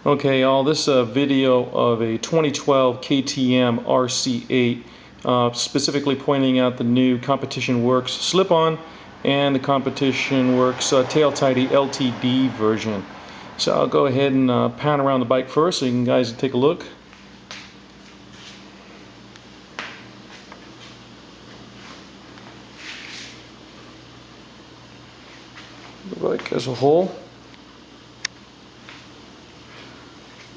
Okay, y'all, this is a video of a 2012 KTM RC8, specifically pointing out the new Competition Werkes slip-on and the Competition Werkes tail tidy LTD version. So I'll go ahead and pan around the bike first so you guys can take a look. The bike as a whole.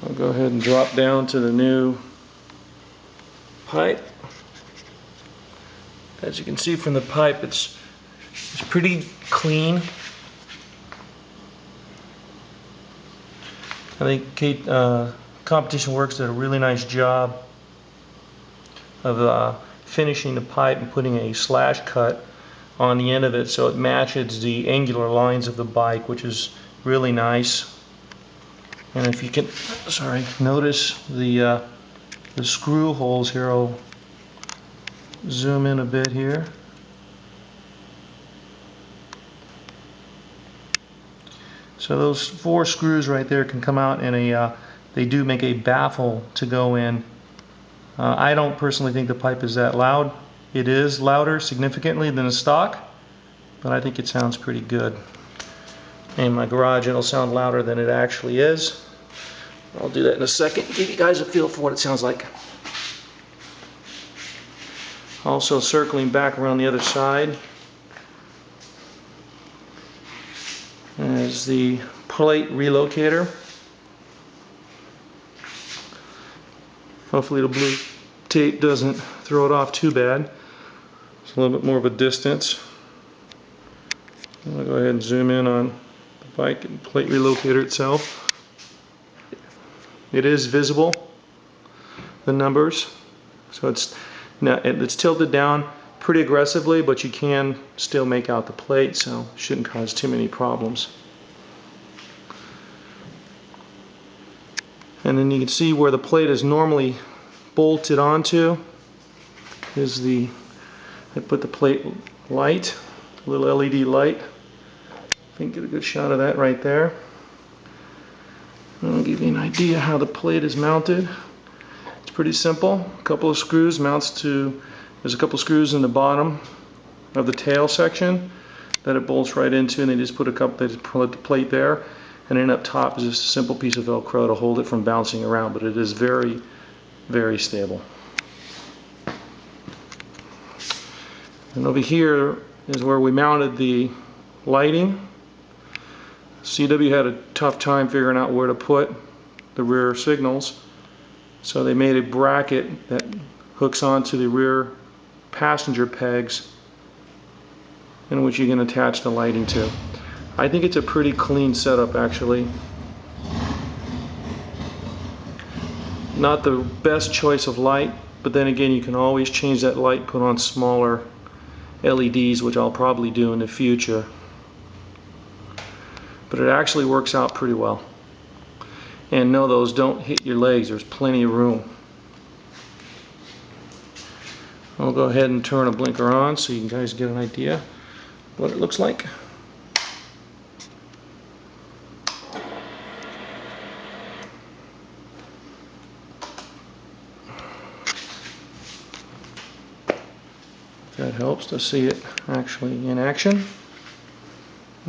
I'll go ahead and drop down to the new pipe. As you can see from the pipe, it's pretty clean. I think Competition Werkes did a really nice job of finishing the pipe and putting a slash cut on the end of it so it matches the angular lines of the bike, which is really nice. And if you can, notice the screw holes here. I'll zoom in a bit here. So those 4 screws right there can come out, and they do make a baffle to go in. I don't personally think the pipe is that loud. It is louder significantly than the stock, but I think it sounds pretty good. In my garage it'll sound louder than it actually is. I'll do that in a second, give you guys a feel for what it sounds like. Also, circling back around the other side is the plate relocator. Hopefully the blue tape doesn't throw it off too bad. It's a little bit more of a distance. I'll go ahead and zoom in on the bike and plate relocator itself. It is visible, the numbers, so it's tilted down pretty aggressively, but you can still make out the plate, so it shouldn't cause too many problems. And then you can see where the plate is normally bolted onto is I put the plate light, a little LED light. I think get a good shot of that right there. I'll give you an idea how the plate is mounted. It's pretty simple. A couple of screws there's a couple screws in the bottom of the tail section that it bolts right into, and they just put the plate there, and then up top is just a simple piece of Velcro to hold it from bouncing around, but it is very, very stable. And over here is where we mounted the lighting. CW had a tough time figuring out where to put the rear signals, so they made a bracket that hooks onto the rear passenger pegs in which you can attach the lighting to. I think it's a pretty clean setup, actually. Not the best choice of light, but then again you can always change that light, put on smaller LEDs, which I'll probably do in the future. But it actually works out pretty well. And no, those don't hit your legs. There's plenty of room. I'll go ahead and turn a blinker on so you guys get an idea what it looks like. That helps to see it actually in action.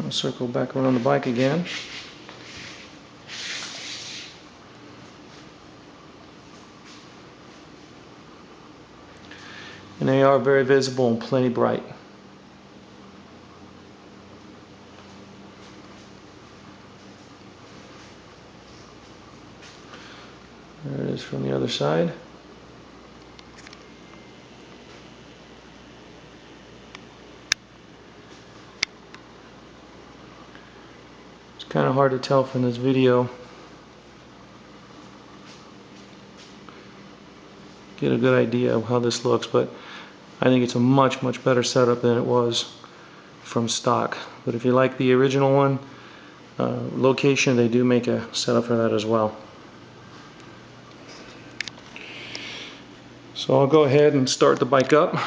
I'll circle back around the bike again. And they are very visible and plenty bright. There it is from the other side. It's kind of hard to tell from this video. Get a good idea of how this looks, but I think it's a much better setup than it was from stock. But if you like the original one, location, they do make a setup for that as well. So I'll go ahead and start the bike up,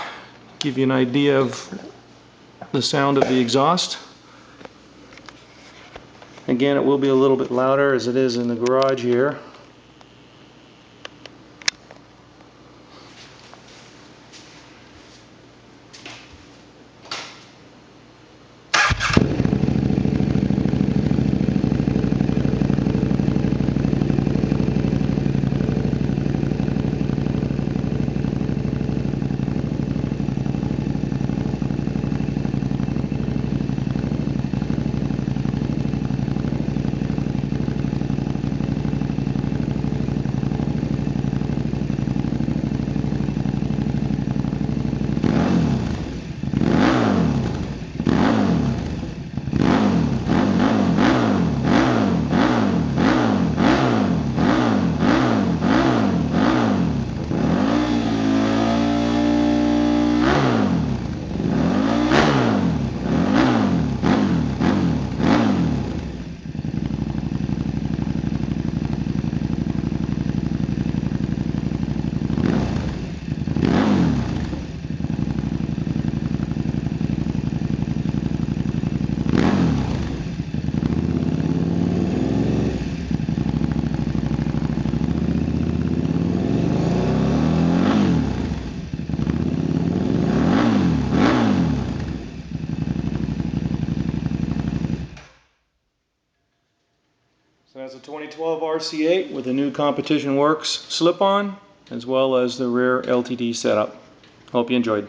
give you an idea of the sound of the exhaust. Again, it will be a little bit louder as it is in the garage here. So that's a 2012 RC8 with a new Competition Werkes slip-on, as well as the rear LTD setup. Hope you enjoyed.